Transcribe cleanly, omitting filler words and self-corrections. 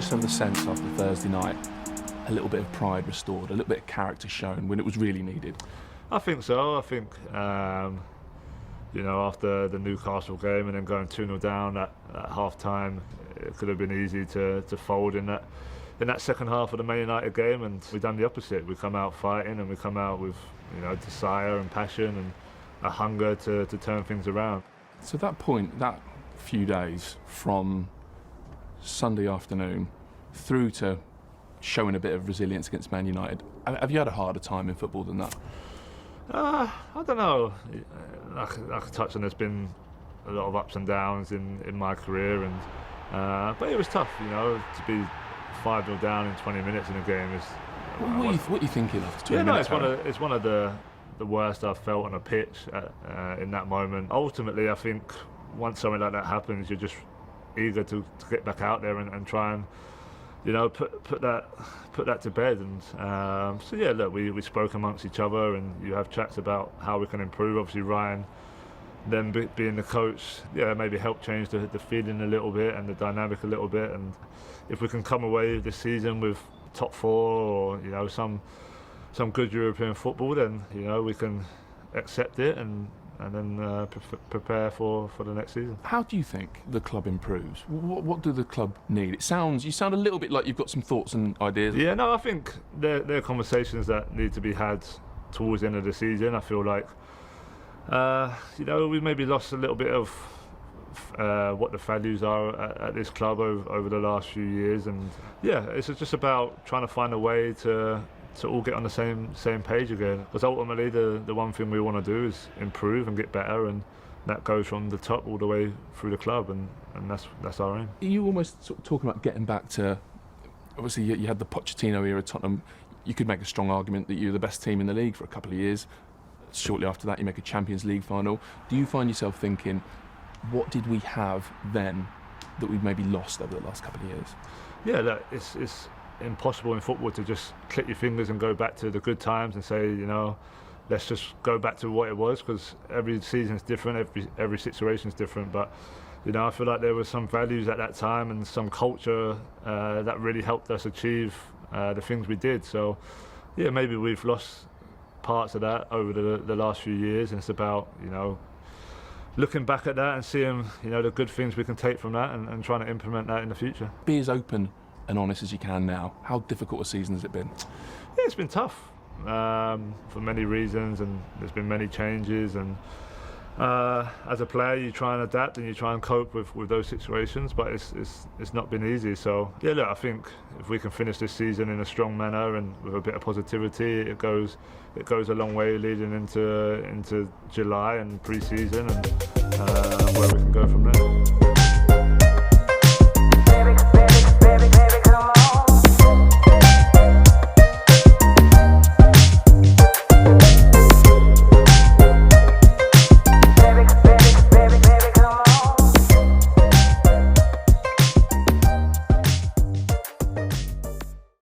just have the sense after Thursday night, a little bit of pride restored, a little bit of character shown when it was really needed? I think so. I think, you know, after the Newcastle game and then going 2-0 down at half time, it could have been easy to fold in that second half of the Man United game, and we've done the opposite. We come out fighting, and we come out with, you know, desire and passion and a hunger to turn things around. So that point, that few days from Sunday afternoon through to showing a bit of resilience against Man United, have you had a harder time in football than that? I don't know. I could touch on there's been a lot of ups and downs in my career, and but it was tough, you know, to be 5-0 down in 20 minutes in a game is. What are you thinking after 20 minutes? It's one of the worst I've felt on a pitch in that moment. Ultimately, I think once something like that happens, you're just eager to get back out there and try and, you know, put that to bed. And so yeah, look, we spoke amongst each other, and you have chats about how we can improve. Obviously, Ryan, then being the coach, yeah, maybe help change the feeling a little bit and the dynamic a little bit. And if we can come away this season with top 4 or, you know, some good European football, then, you know, we can accept it and then prepare for the next season. How do you think the club improves? What do the club need? You sound a little bit like you've got some thoughts and ideas. Yeah, no, I think there are conversations that need to be had towards the end of the season. I feel like, you know, we maybe lost a little bit of what the values are at this club over the last few years, and yeah, it's just about trying to find a way to all get on the same page again, because ultimately the one thing we want to do is improve and get better, and that goes from the top all the way through the club, and that's our aim. Are you almost sort of talking about getting back to, obviously you had the Pochettino era at Tottenham, you could make a strong argument that you're the best team in the league for a couple of years. Shortly after that you make a Champions League final. Do you find yourself thinking, what did we have then that we've maybe lost over the last couple of years? Yeah, look, it's impossible in football to just click your fingers and go back to the good times and say, you know, let's just go back to what it was, because every season is different, every situation is different. But, you know, I feel like there were some values at that time and some culture that really helped us achieve the things we did. So, yeah, maybe we've lost parts of that over the last few years, and it's about, you know, looking back at that and seeing, you know, the good things we can take from that and trying to implement that in the future. Be as open and honest as you can now. How difficult a season has it been? Yeah, it's been tough for many reasons, and there's been many changes, and as a player you try and adapt and you try and cope with those situations, but it's not been easy. So yeah, look, I think if we can finish this season in a strong manner and with a bit of positivity, it goes a long way leading into July and pre-season, and where we can go from there.